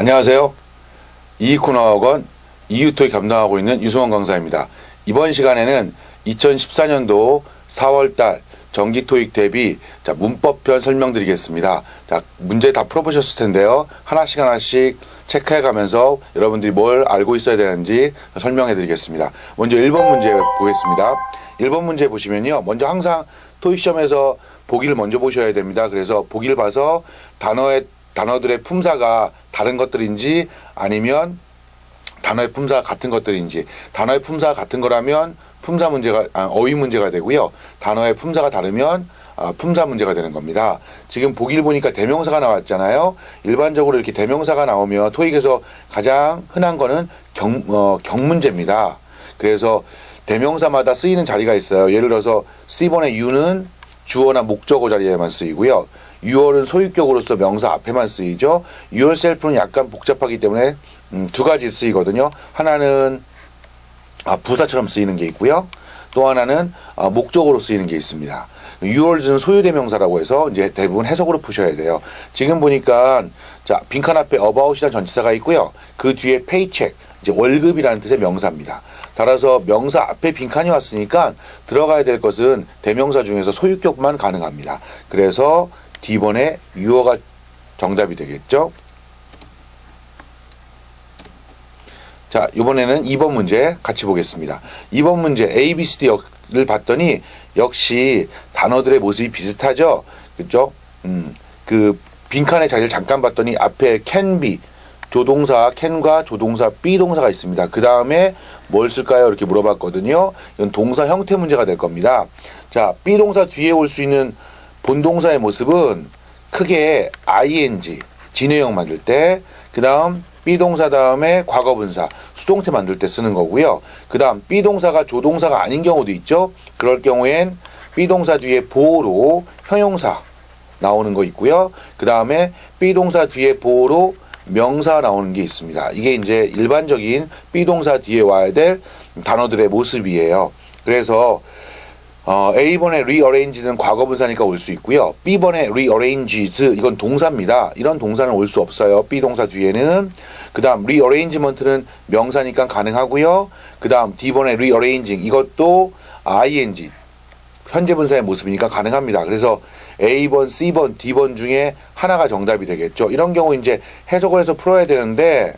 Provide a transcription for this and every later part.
안녕하세요. 이익훈어학원 이유토익 담당하고 있는 유승원 강사입니다. 이번 시간에는 2014년도 4월달 정기토익 대비 문법편 설명드리겠습니다. 문제 다 풀어보셨을 텐데요. 하나씩 체크해가면서 여러분들이 뭘 알고 있어야 되는지 설명해드리겠습니다. 먼저 1번 문제 보겠습니다. 1번 문제 보시면요. 먼저 항상 토익 시험에서 보기를 먼저 보셔야 됩니다. 그래서 보기를 봐서 단어들의 품사가 다른 것들인지 아니면 단어의 품사가 같은 것들인지, 단어의 품사가 같은 거라면 품사 문제가 어휘 문제가 되고요. 단어의 품사가 다르면 품사 문제가 되는 겁니다. 지금 보기를 보니까 대명사가 나왔잖아요. 일반적으로 이렇게 대명사가 나오면 토익에서 가장 흔한 거는 경문제입니다. 그래서 대명사마다 쓰이는 자리가 있어요. 예를 들어서 C번의 U는 주어나 목적어 자리에만 쓰이고요. Your은 소유격으로서 명사 앞에만 쓰이죠. Yourself는 약간 복잡하기 때문에 두 가지 쓰이거든요. 하나는 부사처럼 쓰이는 게 있고요. 또 하나는 목적으로 쓰이는 게 있습니다. Yours는 소유대명사라고 해서 이제 대부분 해석으로 푸셔야 돼요. 지금 보니까 빈칸 앞에 about이라는 전치사가 있고요. 그 뒤에 paycheck, 이제 월급이라는 뜻의 명사입니다. 따라서 명사 앞에 빈칸이 왔으니까 들어가야 될 것은 대명사 중에서 소유격만 가능합니다. 그래서 D번에 유어가 정답이 되겠죠. 자, 이번에는 2번 문제 같이 보겠습니다. 2번 문제 A, B, C, D를 봤더니 역시 단어들의 모습이 비슷하죠. 그죠? 그 빈칸의 자리를 잠깐 봤더니 앞에 can be, 조동사 can과 조동사 be 동사가 있습니다. 그 다음에 뭘 쓸까요? 이렇게 물어봤거든요. 이건 동사 형태 문제가 될 겁니다. 자, be 동사 뒤에 올 수 있는 본동사의 모습은 크게 ing, 진행형 만들 때, 그 다음 be 동사 다음에 과거분사, 수동태 만들 때 쓰는 거고요. 그 다음 be 동사가 조동사가 아닌 경우도 있죠. 그럴 경우엔 be 동사 뒤에 보호로 형용사 나오는 거 있고요. 그 다음에 be 동사 뒤에 보호로 명사 나오는 게 있습니다. 이게 이제 일반적인 be 동사 뒤에 와야 될 단어들의 모습이에요. 그래서 A번에 rearrange는 과거분사니까 올 수 있고요. B번에 rearranges 이건 동사입니다. 이런 동사는 올 수 없어요. B 동사 뒤에는. 그 다음 rearrangement는 명사니까 가능하고요. 그 다음 D번에 rearranging 이것도 ing 현재 분사의 모습이니까 가능합니다. 그래서 A번, C번, D번 중에 하나가 정답이 되겠죠. 이런 경우 이제 해석을 해서 풀어야 되는데,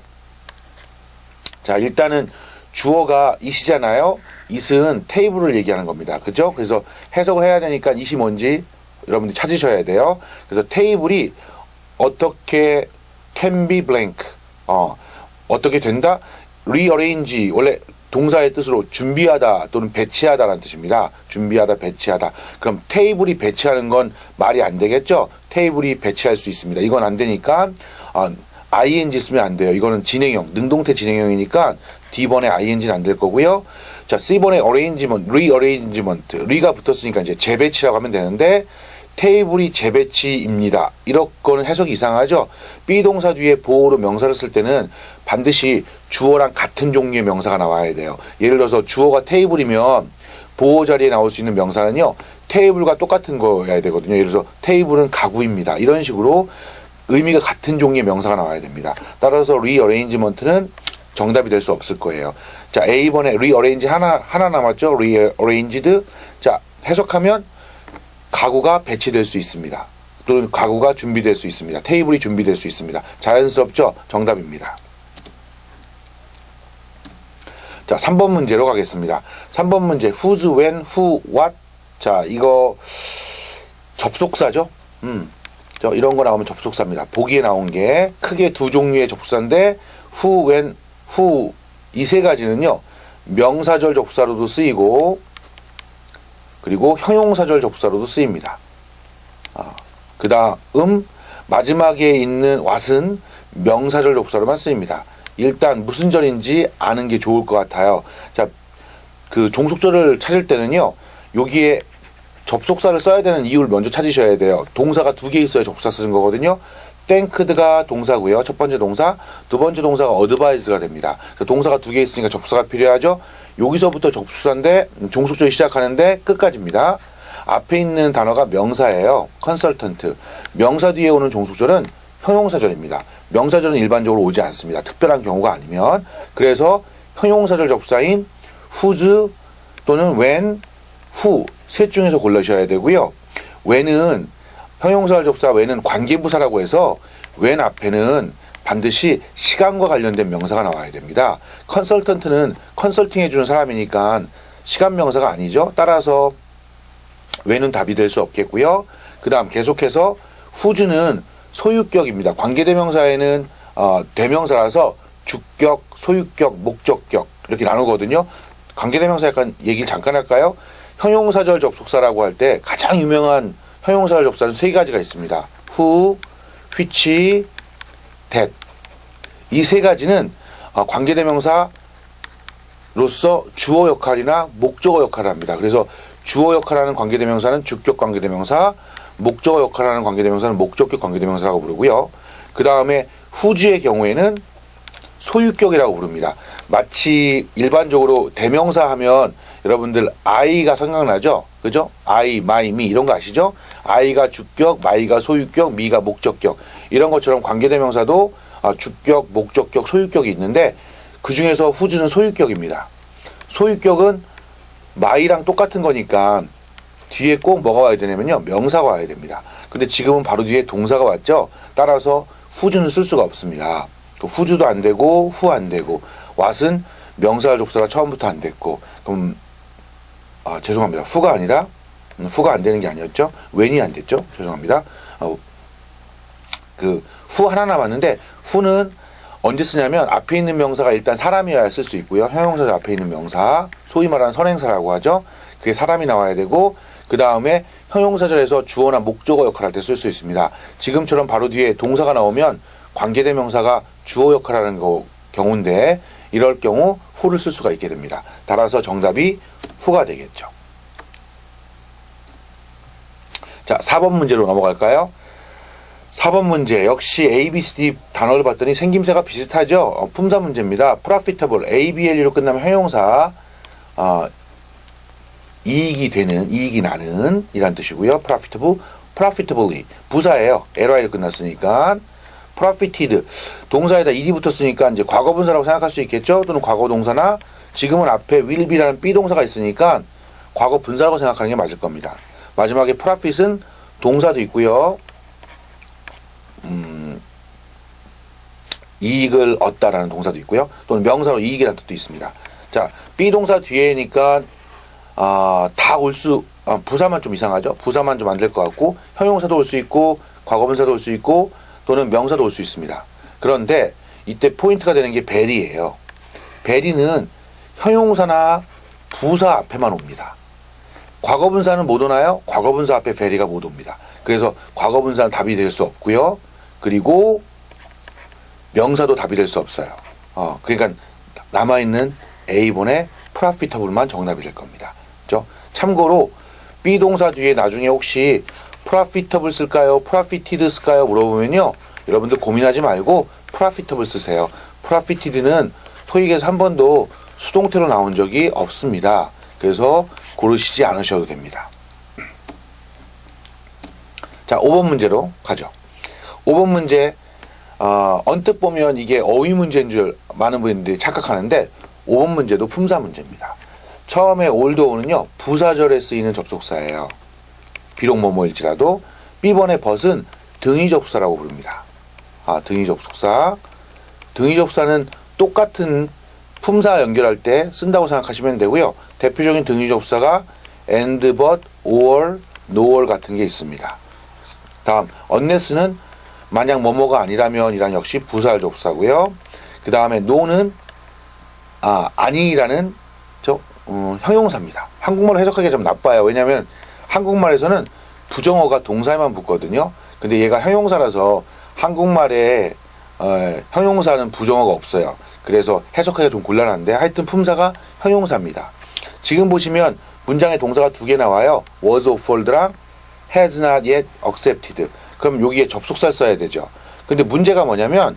자, 일단은 주어가 it이잖아요. it은 테이블을 얘기하는 겁니다. 그죠? 그래서 해석을 해야 되니까 it이 뭔지 여러분들이 찾으셔야 돼요. 그래서 테이블이 어떻게 can be blank, 어떻게 된다? rearrange, 원래 동사의 뜻으로 준비하다 또는 배치하다라는 뜻입니다. 준비하다, 배치하다. 그럼 테이블이 배치하는 건 말이 안 되겠죠? 테이블이 배치할 수 있습니다. 이건 안 되니까 ing 쓰면 안 돼요. 이거는 진행형, 능동태 진행형이니까 D번에 ing는 안 될 거고요. 자, C번에 rearrangement, re가 붙었으니까 이제 재배치라고 하면 되는데 테이블이 재배치입니다. 이렇게는 해석이 이상하죠? be 동사 뒤에 보호로 명사를 쓸 때는 반드시 주어랑 같은 종류의 명사가 나와야 돼요. 예를 들어서 주어가 테이블이면 보호 자리에 나올 수 있는 명사는요, 테이블과 똑같은 거여야 되거든요. 예를 들어서 테이블은 가구입니다. 이런 식으로 의미가 같은 종류의 명사가 나와야 됩니다. 따라서 rearrangement는 정답이 될 수 없을 거예요. 자, A번에 rearrange 하나 남았죠? rearranged. 자, 해석하면 가구가 배치될 수 있습니다. 또는 가구가 준비될 수 있습니다. 테이블이 준비될 수 있습니다. 자연스럽죠? 정답입니다. 자, 3번 문제로 가겠습니다. 3번 문제 whose, when, who, what. 자, 이거 접속사죠? 이런 거 나오면 접속사입니다. 보기에 나온 게 크게 두 종류의 접속사인데 who, when, who 이 세 가지는요, 명사절 접속사로도 쓰이고 그리고 형용사절 접속사로도 쓰입니다. 그 다음 마지막에 있는 what은 명사절 접속사로만 쓰입니다. 일단 무슨 절인지 아는 게 좋을 것 같아요. 자, 그 종속절을 찾을 때는요, 여기에 접속사를 써야 되는 이유를 먼저 찾으셔야 돼요. 동사가 두 개 있어야 접속사 쓰는 거거든요. thanked가 동사고요. 첫 번째 동사. 두 번째 동사가 advised가 됩니다. 동사가 두 개 있으니까 접속사가 필요하죠. 여기서부터 접속사인데 종속절이 시작하는데 끝까지입니다. 앞에 있는 단어가 명사예요. consultant. 명사 뒤에 오는 종속절은 형용사절입니다. 명사절은 일반적으로 오지 않습니다. 특별한 경우가 아니면. 그래서 형용사절 접사인 whose 또는 when, who 셋 중에서 골라셔야 되고요. when은 형용사절 접사 when은 관계부사라고 해서 when 앞에는 반드시 시간과 관련된 명사가 나와야 됩니다. 컨설턴트는 컨설팅 해주는 사람이니까 시간 명사가 아니죠. 따라서 when은 답이 될 수 없겠고요. 그 다음 계속해서 whose는 소유격입니다. 관계대명사에는 대명사라서 주격, 소유격, 목적격 이렇게 나누거든요. 관계대명사 약간 얘기를 잠깐 할까요? 형용사절 접속사라고 할 때 가장 유명한 형용사절 접사는 세 가지가 있습니다. who, which, that. 이 세 가지는 관계대명사로서 주어 역할이나 목적어 역할을 합니다. 그래서 주어 역할하는 관계대명사는 주격 관계대명사, 목적어 역할하는 관계대명사는 목적격 관계대명사라고 부르고요. 그 다음에 whose의 경우에는 소유격이라고 부릅니다. 마치 일반적으로 대명사 하면 여러분들 I가 생각나죠? 그죠? I, my, me 이런 거 아시죠? I가 주격, my가 소유격, me가 목적격 이런 것처럼 관계대명사도 주격, 목적격, 소유격이 있는데 그 중에서 whose는 소유격입니다. 소유격은 my랑 똑같은 거니까 뒤에 꼭 뭐가 와야 되냐면요. 명사가 와야 됩니다. 근데 지금은 바로 뒤에 동사가 왔죠? 따라서 whose는 쓸 수가 없습니다. whose도 안 되고 who 안 되고 what은 명사절 접사가 처음부터 안 됐고 그럼 죄송합니다. who가 아니라 who가 안 되는 게 아니었죠? when이 안 됐죠? 죄송합니다. 그 who 하나 남았는데 who는 언제 쓰냐면 앞에 있는 명사가 일단 사람이어야 쓸 수 있고요. 형용사절 앞에 있는 명사 소위 말하는 선행사라고 하죠. 그게 사람이 나와야 되고 그 다음에 형용사절에서 주어나 목적어 역할을 할 때 쓸 수 있습니다. 지금처럼 바로 뒤에 동사가 나오면 관계대명사가 주어 역할하는 경우인데 이럴 경우 who를 쓸 수가 있게 됩니다. 따라서 정답이 who가 되겠죠. 자, 4번 문제로 넘어갈까요? 4번 문제 역시 A, B, C, D 단어를 봤더니 생김새가 비슷하죠. 품사 문제입니다. profitable, ABLE로 끝나면 형용사 이익이 되는, 이익이 나는 이란 뜻이고요. profitable, profitably 부사예요. ly로 끝났으니까 profited 동사에다 ed이 붙었으니까 이제 과거분사라고 생각할 수 있겠죠. 또는 과거동사나 지금은 앞에 will be라는 B동사가 있으니까 과거분사라고 생각하는 게 맞을 겁니다. 마지막에 profit은 동사도 있고요. 이익을 얻다라는 동사도 있고요. 또는 명사로 이익이라는 뜻도 있습니다. 자, B동사 뒤에니까 다 올 수, 부사만 좀 이상하죠? 부사만 좀 안 될 것 같고, 형용사도 올 수 있고, 과거분사도 올 수 있고, 또는 명사도 올 수 있습니다. 그런데 이때 포인트가 되는 게 베리예요. 베리는 형용사나 부사 앞에만 옵니다. 과거분사는 못 오나요? 과거분사 앞에 베리가 못 옵니다. 그래서 과거분사는 답이 될 수 없고요. 그리고 명사도 답이 될 수 없어요. 그러니까 남아있는 A번의 profitable만 정답이 될 겁니다. 그렇죠? 참고로 B동사 뒤에 나중에 혹시 profitable 쓸까요? profited 쓸까요? 물어보면요. 여러분들 고민하지 말고 profitable 쓰세요. profited는 토익에서 한 번도 수동태로 나온 적이 없습니다. 그래서 고르시지 않으셔도 됩니다. 자, 5번 문제로 가죠. 5번 문제 언뜻 보면 이게 어휘 문제인 줄 많은 분들이 착각하는데 5번 문제도 품사 문제입니다. 처음에 올드오는요 부사절에 쓰이는 접속사예요. 비록 뭐뭐일지라도 B번의 벗은 등위 접속사라고 부릅니다. 등위 접속사. 등위 접속사는 똑같은 품사 연결할 때 쓴다고 생각하시면 되고요. 대표적인 등위 접속사가 and, but, or, nor 같은 게 있습니다. 다음 unless는 만약 뭐뭐가 아니라면 이란 역시 부사절 접속사고요. 그 다음에 no는 아니라는 형용사입니다. 한국말로 해석하기가 좀 나빠요. 왜냐하면 한국말에서는 부정어가 동사에만 붙거든요. 근데 얘가 형용사라서 한국말에 형용사는 부정어가 없어요. 그래서 해석하기가 좀 곤란한데 하여튼 품사가 형용사입니다. 지금 보시면 문장에 동사가 두 개 나와요. was offered랑 has not yet accepted. 그럼 여기에 접속사 써야 되죠. 근데 문제가 뭐냐면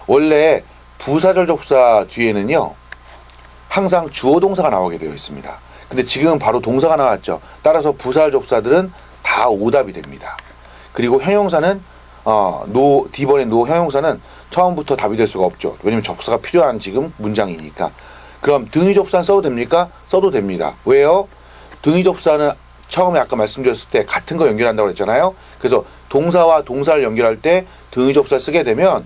원래 부사절 접사 뒤에는요 항상 주어 동사가 나오게 되어 있습니다. 근데 지금은 바로 동사가 나왔죠. 따라서 부사절 접사들은 다 오답이 됩니다. 그리고 형용사는 D번의 노 형용사는 처음부터 답이 될 수가 없죠. 왜냐면 접사가 필요한 지금 문장이니까. 그럼 등위 접사는 써도 됩니까? 써도 됩니다. 왜요? 등위 접사는 처음에 아까 말씀드렸을 때 같은 거 연결한다고 그랬잖아요. 그래서 동사와 동사를 연결할 때 등위 접사 쓰게 되면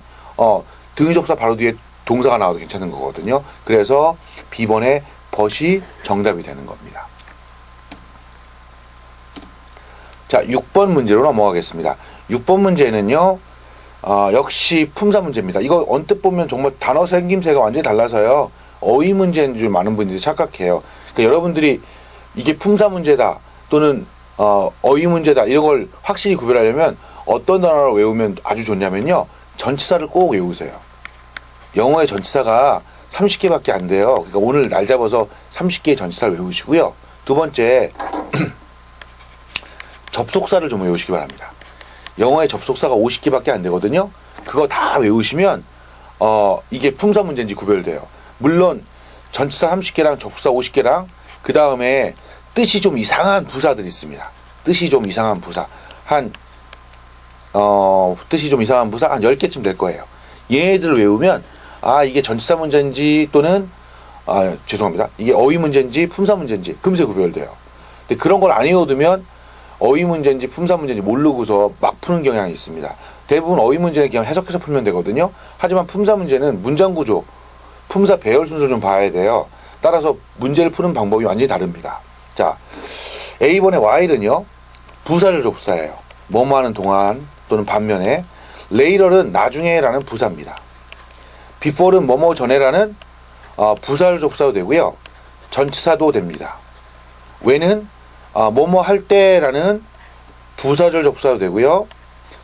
등위 접사 바로 뒤에 동사가 나와도 괜찮은 거거든요. 그래서 B번의 but이 정답이 되는 겁니다. 자, 6번 문제로 넘어가겠습니다. 6번 문제는요, 역시 품사 문제입니다. 이거 언뜻 보면 정말 단어 생김새가 완전히 달라서요, 어휘 문제인 줄 많은 분들이 착각해요. 그러니까 여러분들이 이게 품사 문제다, 또는 어휘 문제다, 이런 걸 확실히 구별하려면 어떤 단어를 외우면 아주 좋냐면요, 전치사를 꼭 외우세요. 영어의 전치사가 30개밖에 안 돼요. 그러니까 오늘 날 잡아서 30개의 전치사를 외우시고요. 두 번째, 접속사를 좀 외우시기 바랍니다. 영어의 접속사가 50개밖에 안 되거든요. 그거 다 외우시면 이게 품사 문제인지 구별돼요. 물론 전치사 30개랑 접속사 50개랑 그 다음에 뜻이 좀 이상한 부사들이 있습니다. 뜻이 좀 이상한 부사 한 10개쯤 될 거예요. 얘네들을 외우면 이게 전치사 문제인지 또는 죄송합니다. 이게 어휘 문제인지 품사 문제인지 금세 구별돼요. 근데 그런 걸 안 외워두면 어휘 문제인지 품사 문제인지 모르고서 막 푸는 경향이 있습니다. 대부분 어휘 문제는 그냥 해석해서 풀면 되거든요. 하지만 품사 문제는 문장 구조, 품사 배열 순서 좀 봐야 돼요. 따라서 문제를 푸는 방법이 완전히 다릅니다. 자, A번의 while은요, 부사절 접사예요. 뭐뭐 하는 동안 또는 반면에, later은 나중에라는 부사입니다. before는 뭐뭐 전에라는 부사절 접사도 되고요. 전치사도 됩니다. when은 뭐뭐 할 때라는 부사절 접사도 되고요.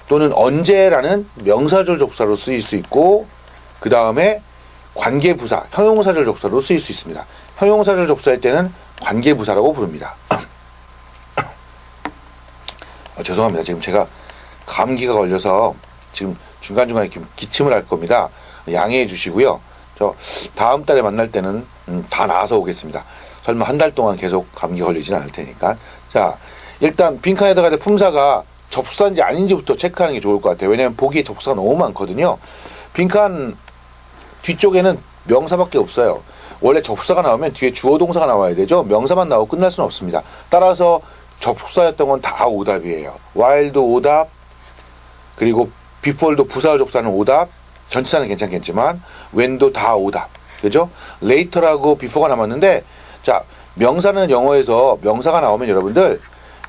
또는 언제라는 명사절 접사로 쓰일 수 있고, 그 다음에 관계부사, 형용사절 접사로 쓰일 수 있습니다. 형용사절 접사할 때는 관계부사라고 부릅니다. 죄송합니다. 지금 제가 감기가 걸려서 지금 중간중간에 이렇게 기침을 할 겁니다. 양해해 주시고요. 저 다음 달에 만날 때는 다 나아서 오겠습니다. 설마 한 달 동안 계속 감기 걸리지는 않을 테니까. 자, 일단 빈칸에다가 품사가 접수사인지 아닌지부터 체크하는 게 좋을 것 같아요. 왜냐하면 보기에 접수사가 너무 많거든요. 빈칸 뒤쪽에는 명사밖에 없어요. 원래 접수사가 나오면 뒤에 주어 동사가 나와야 되죠. 명사만 나오고 끝날 수는 없습니다. 따라서 접수사였던 건 다 오답이에요. while도 오답, 그리고 before도 부사 접수사는 오답, 전치사는 괜찮겠지만 when도 다 오답. 그죠? later하고 before가 남았는데, 자, 명사는 영어에서 명사가 나오면 여러분들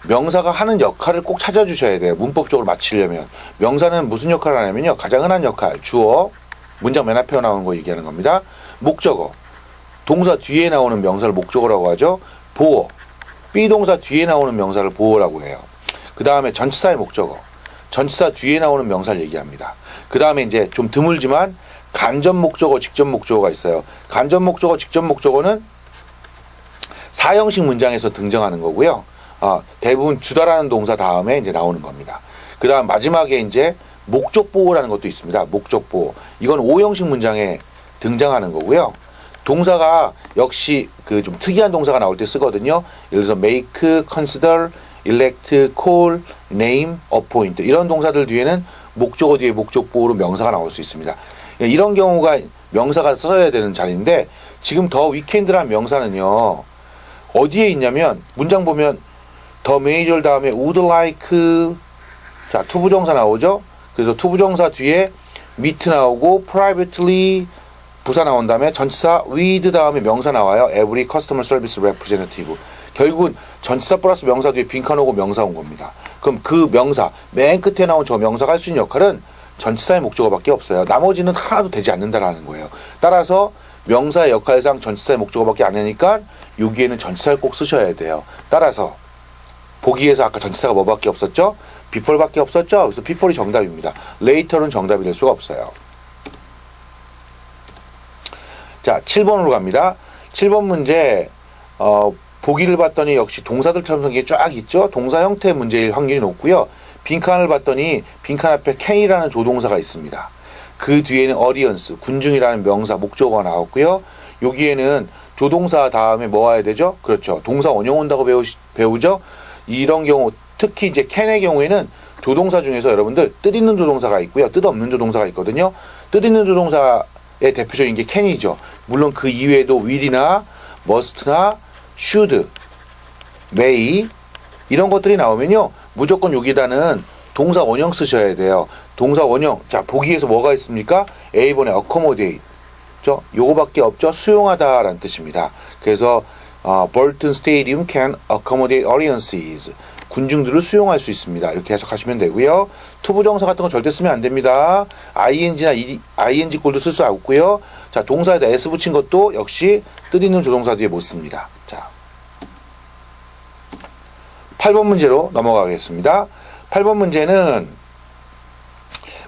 명사가 하는 역할을 꼭 찾아주셔야 돼요. 문법적으로 맞추려면. 명사는 무슨 역할을 하냐면요, 가장 흔한 역할, 주어, 문장 맨 앞에 나오는 거 얘기하는 겁니다. 목적어, 동사 뒤에 나오는 명사를 목적어라고 하죠. 보어, 비동사 뒤에 나오는 명사를 보어라고 해요. 그 다음에 전치사의 목적어, 전치사 뒤에 나오는 명사를 얘기합니다. 그 다음에 이제 좀 드물지만 간접 목적어, 직접 목적어가 있어요. 간접 목적어, 직접 목적어는 사형식 문장에서 등장하는 거고요. 대부분 주다라는 동사 다음에 이제 나오는 겁니다. 그 다음 마지막에 이제 목적 보호라는 것도 있습니다. 목적 보호. 이건 오형식 문장에 등장하는 거고요. 동사가 역시 그 좀 특이한 동사가 나올 때 쓰거든요. 예를 들어서 make, consider, elect, call, name, appoint 이런 동사들 뒤에는 목적어 뒤에 목적 보호로 명사가 나올 수 있습니다. 이런 경우가 명사가 써야 되는 자리인데, 지금 더 위켄드라는 명사는요, 어디에 있냐면 문장 보면 더 메이저 다음에 would like, 자, 투부정사 나오죠. 그래서 투부정사 뒤에 meet 나오고 privately 부사 나온 다음에 전치사 with 다음에 명사 나와요. every customer service representative. 결국은 전치사 플러스 명사 뒤에 빈칸 오고 명사 온 겁니다. 그럼 그 명사 맨 끝에 나온 저 명사가 할 수 있는 역할은 전치사의 목적어밖에 없어요. 나머지는 하나도 되지 않는다라는 거예요. 따라서 명사의 역할상 전치사의 목적어밖에 안 하니까 여기에는 전치사를 꼭 쓰셔야 돼요. 따라서 보기에서 아까 전치사가 뭐밖에 없었죠? before밖에 없었죠? 그래서 before이 정답입니다. later는 정답이 될 수가 없어요. 자, 7번으로 갑니다. 7번 문제, 보기를 봤더니 역시 동사들처럼 생긴 게 쫙 있죠? 동사 형태의 문제일 확률이 높고요. 빈칸을 봤더니 빈칸 앞에 can이라는 조동사가 있습니다. 그 뒤에는 audience, 군중이라는 명사, 목적어가 나왔고요. 여기에는 조동사 다음에 뭐 와야 되죠? 그렇죠. 동사 원형 온다고 배우죠? 이런 경우, 특히 이제 can의 경우에는 조동사 중에서 여러분들 뜻 있는 조동사가 있고요. 뜻 없는 조동사가 있거든요. 뜻 있는 조동사의 대표적인 게 can이죠. 물론 그 이외에도 will이나 must나 should, may 이런 것들이 나오면요. 무조건 여기다는 동사 원형 쓰셔야 돼요. 동사 원형. 자, 보기에서 뭐가 있습니까? A번에 accommodate. 요거밖에 없죠. 수용하다라는 뜻입니다. 그래서 Bolton Stadium can accommodate audiences. 군중들을 수용할 수 있습니다. 이렇게 해석하시면 되고요. 투부정사 같은 거 절대 쓰면 안 됩니다. ing나 ing 꼴도 쓸 수 없고요. 자, 동사에다 s 붙인 것도 역시 뜻 있는 조동사 뒤에 못 씁니다. 자, 8번 문제로 넘어가겠습니다. 8번 문제는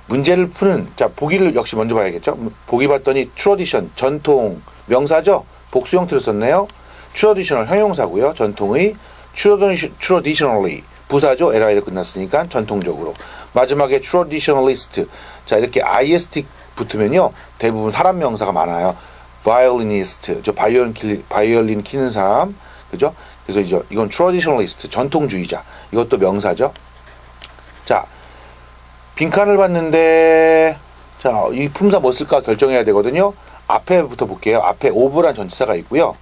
문제를 푸는, 자, 보기를 역시 먼저 봐야겠죠. 보기 봤더니 tradition, 전통, 명사죠. 복수 형태로 썼네요. traditional, 형용사고요. 전통의 traditionally, 부사죠. li로 끝났으니까 전통적으로. 마지막에 traditionalist. 자, 이렇게 ist 붙으면요. 대부분 사람 명사가 많아요. violinist, 바이올린 키는 사람. 그죠? 그래서 이건 traditionalist, 전통주의자. 이것도 명사죠. 자, 빈칸을 봤는데, 자, 이 품사 뭐 쓸까 결정해야 되거든요. 앞에부터 볼게요. 앞에 over란 전치사가 있고요.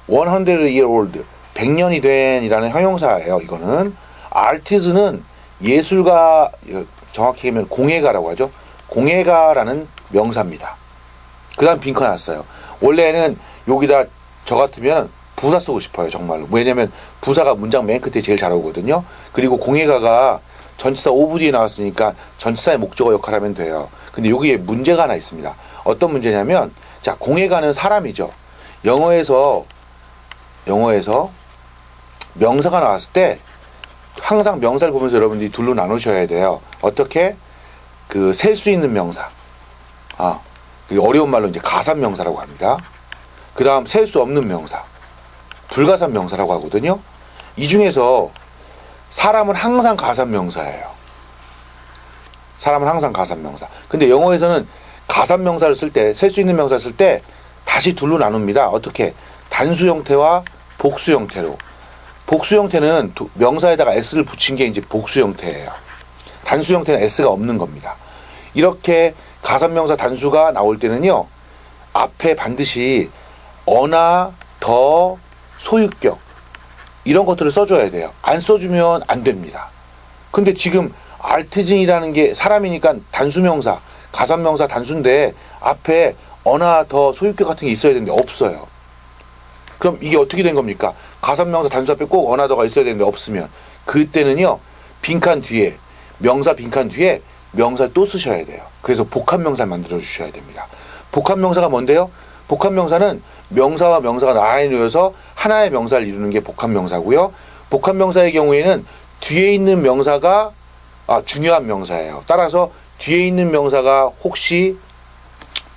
100year old, 100년이 된이라는 형용사예요. 이거는 artist는 예술가, 정확히 하면 공예가라고 하죠. 공예가라는 명사입니다. 그 다음 빈칸 왔어요. 원래는 여기다 저 같으면 부사 쓰고 싶어요. 정말로. 왜냐면 부사가 문장 맨 끝에 제일 잘 오거든요. 그리고 공예가가 전치사 오브 뒤에 나왔으니까 전치사의 목적어 역할을 하면 돼요. 근데 여기에 문제가 하나 있습니다. 어떤 문제냐면, 자, 공예가는 사람이죠. 영어에서 명사가 나왔을 때 항상 명사를 보면서 여러분들이 둘로 나누셔야 돼요. 어떻게? 셀 수 있는 명사. 어려운 말로 이제 가산명사라고 합니다. 그 다음 셀 수 없는 명사. 불가산명사라고 하거든요. 이 중에서 사람은 항상 가산명사예요. 사람은 항상 가산명사. 근데 영어에서는 가산명사를 쓸 때, 셀 수 있는 명사를 쓸 때 다시 둘로 나눕니다. 어떻게? 단수 형태와 복수 형태로. 복수 형태는 명사에다가 s를 붙인 게 이제 복수 형태예요. 단수 형태는 s가 없는 겁니다. 이렇게 가산명사 단수가 나올 때는요, 앞에 반드시 어나, 더, 소유격 이런 것들을 써줘야 돼요. 안 써주면 안 됩니다. 근데 지금 artisan이라는 게 사람이니까 단수명사, 가산명사 단수인데 앞에 어나, 더, 소유격 같은 게 있어야 되는데 없어요. 그럼 이게 어떻게 된 겁니까? 가산명사 단수 앞에 꼭 어나, 더가 있어야 되는데 없으면 그때는요, 빈칸 뒤에, 명사 빈칸 뒤에 명사를 또 쓰셔야 돼요. 그래서 복합명사를 만들어 주셔야 됩니다. 복합명사가 뭔데요? 복합명사는 명사와 명사가 나란히 놓여서 하나의 명사를 이루는 게 복합명사고요. 복합명사의 경우에는 뒤에 있는 명사가 중요한 명사예요. 따라서 뒤에 있는 명사가 혹시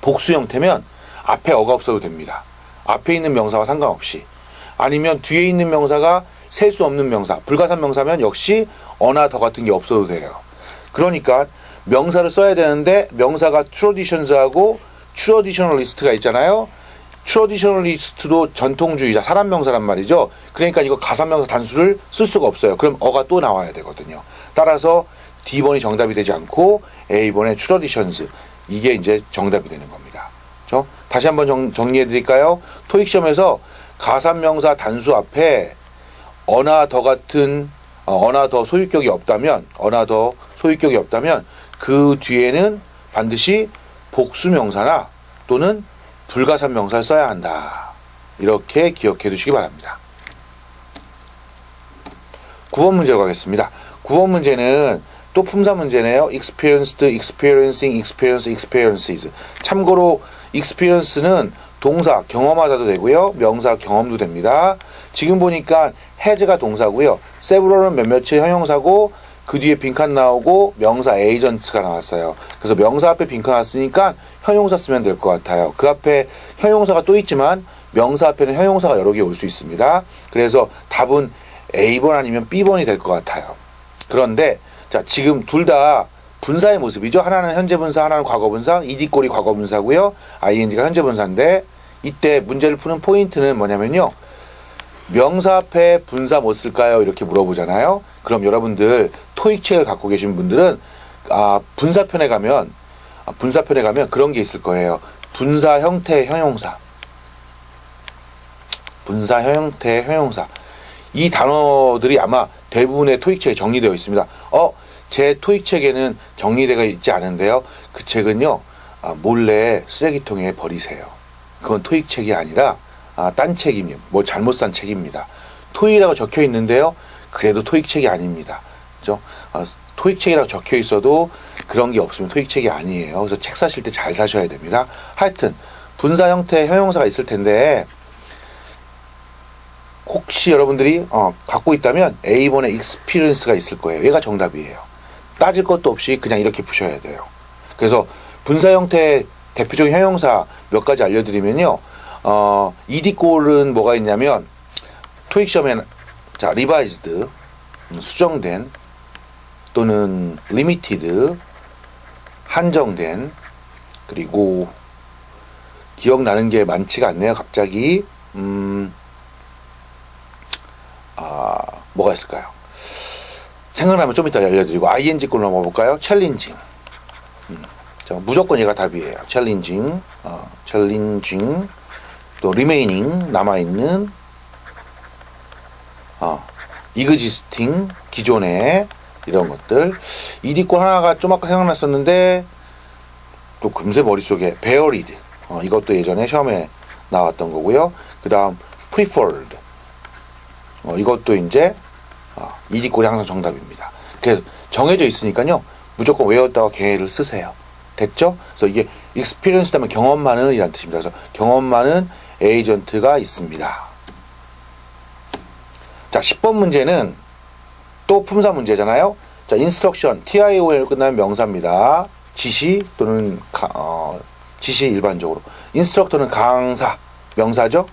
복수 형태면 앞에 어가 없어도 됩니다. 앞에 있는 명사와 상관없이. 아니면 뒤에 있는 명사가 셀 수 없는 명사, 불가산 명사면 역시 어나 더 같은 게 없어도 돼요. 그러니까 명사를 써야 되는데 명사가 traditions하고 traditionalist가 있잖아요. traditionalist도 전통주의자, 사람 명사란 말이죠. 그러니까 이거 가산명사 단수를 쓸 수가 없어요. 그럼 어가 또 나와야 되거든요. 따라서 D번이 정답이 되지 않고 A번의 traditions, 이게 이제 정답이 되는 겁니다. 그렇죠? 다시 한번 정리해 드릴까요? 토익 시험에서 가산명사 단수 앞에 어나 더 같은 어나 더 소유격이 없다면 그 뒤에는 반드시 복수명사나 또는 불가산명사를 써야 한다. 이렇게 기억해 두시기 바랍니다. 9번 문제로 가겠습니다. 9번 문제는 또 품사 문제네요. experienced, experiencing, experience, experiences. 참고로 experience는 동사 경험하다도 되고요. 명사 경험도 됩니다. 지금 보니까 has가 동사고요. several은 몇몇의 형용사고 그 뒤에 빈칸 나오고 명사 agent가 나왔어요. 그래서 명사 앞에 빈칸 왔으니까 형용사 쓰면 될 것 같아요. 그 앞에 형용사가 또 있지만 명사 앞에는 형용사가 여러 개 올 수 있습니다. 그래서 답은 A번 아니면 B번이 될 것 같아요. 그런데 자, 지금 둘 다 분사의 모습이죠. 하나는 현재 분사, 하나는 과거 분사, ed-꼴이 과거 분사고요. ing가 현재 분사인데 이때 문제를 푸는 포인트는 뭐냐면요. 명사 앞에 분사 뭐 쓸까요? 이렇게 물어보잖아요. 그럼 여러분들 토익 책을 갖고 계신 분들은 분사편에 가면 그런 게 있을 거예요. 분사 형태 형용사. 분사 형태 형용사. 이 단어들이 아마 대부분의 토익 책에 정리되어 있습니다. 제 토익 책에는 정리되어 있지 않은데요. 그 책은요, 몰래 쓰레기통에 버리세요. 그건 토익 책이 아니라 딴 책이면 뭐 잘못 산 책입니다. 토익이라고 적혀 있는데요. 그래도 토익 책이 아닙니다. 그죠? 토익 책이라고 적혀 있어도 그런 게 없으면 토익 책이 아니에요. 그래서 책 사실 때 잘 사셔야 됩니다. 하여튼 분사 형태 형용사가 있을 텐데 혹시 여러분들이 갖고 있다면 A번에 experience가 있을 거예요. 얘가 정답이에요. 따질 것도 없이 그냥 이렇게 푸셔야 돼요. 그래서 분사 형태 대표적인 형용사 몇 가지 알려드리면요. ED꼴은 뭐가 있냐면 토익 시험에 revised 수정된 또는 limited 한정된 그리고 기억나는 게 많지가 않네요. 갑자기 뭐가 있을까요? 생각나면 좀 이따 알려드리고 ing꼴로 넘어볼까요? challenging 무조건 얘가 답이에요. challenging 또 remaining 남아있는 existing 기존에 이런 것들 ED꼴 하나가 좀 아까 생각났었는데 또 금세 머릿속에 buried 이것도 예전에 시험에 나왔던 거고요. 그 다음 preferred 이것도 이제 ED꼴이 항상 정답입니다. 그래서 정해져 있으니까요. 무조건 외웠다가 개를 쓰세요. 됐죠? 그래서 이게 experience 다면 경험 많은 이란 뜻입니다. 그래서 경험 많은 에이전트가 있습니다. 자, 10번 문제는 또 품사 문제잖아요. 자, instruction, TIOL 끝나면 명사입니다. 지시 또는 지시 일반적으로. instructor는 강사, 명사죠.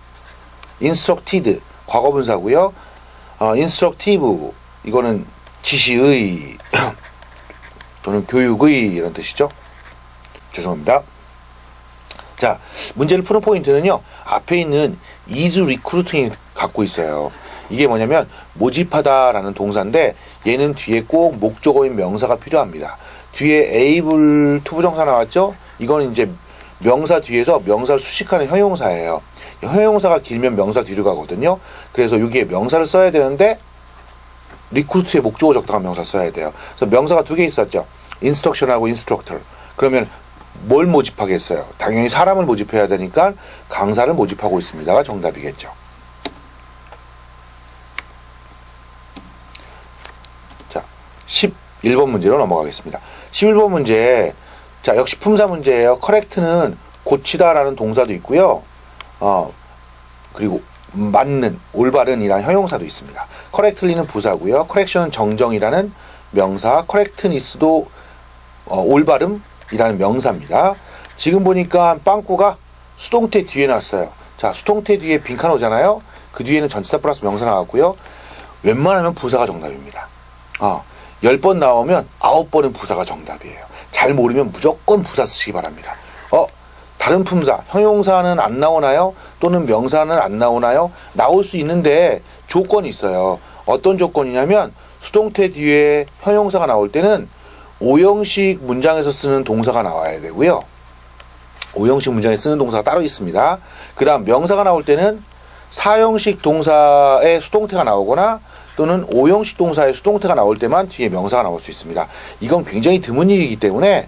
instructed, 과거분사고요. instructive, 이거는 지시의 또는 교육의 이런 뜻이죠. 죄송합니다. 자, 문제를 푸는 포인트는요. 앞에 있는 is recruiting이 갖고 있어요. 이게 뭐냐면 모집하다라는 동사인데 얘는 뒤에 꼭 목적어인 명사가 필요합니다. 뒤에 able 투부정사 나왔죠? 이거는 이제 명사 뒤에서 명사를 수식하는 형용사예요. 형용사가 길면 명사 뒤로 가거든요. 그래서 여기에 명사를 써야 되는데 리크루트의 목적어 적당한 명사 써야 돼요. 그래서 명사가 두 개 있었죠. instruction하고 instructor. 그러면 뭘 모집하겠어요? 당연히 사람을 모집해야 되니까 강사를 모집하고 있습니다가 정답이겠죠. 자, 11번 문제로 넘어가겠습니다. 11번 문제, 자, 역시 품사 문제예요. correct는 고치다라는 동사도 있고요. 그리고 맞는, 올바른이라는 형용사도 있습니다. correctly는 부사고요. correction은 정정이라는 명사, correctness도 올바름이라는 명사입니다. 지금 보니까 빵꾸가 수동태 뒤에 났어요. 자, 수동태 뒤에 빈칸 오잖아요. 그 뒤에는 전치사 플러스 명사 나왔고요. 웬만하면 부사가 정답입니다. 10번 나오면 9번은 부사가 정답이에요. 잘 모르면 무조건 부사 쓰시기 바랍니다. 다른 품사, 형용사는 안 나오나요? 또는 명사는 안 나오나요? 나올 수 있는데 조건이 있어요. 어떤 조건이냐면 수동태 뒤에 형용사가 나올 때는 5형식 문장에서 쓰는 동사가 나와야 되고요. 5형식 문장에 쓰는 동사가 따로 있습니다. 그 다음 명사가 나올 때는 4형식 동사의 수동태가 나오거나 또는 5형식 동사의 수동태가 나올 때만 뒤에 명사가 나올 수 있습니다. 이건 굉장히 드문 일이기 때문에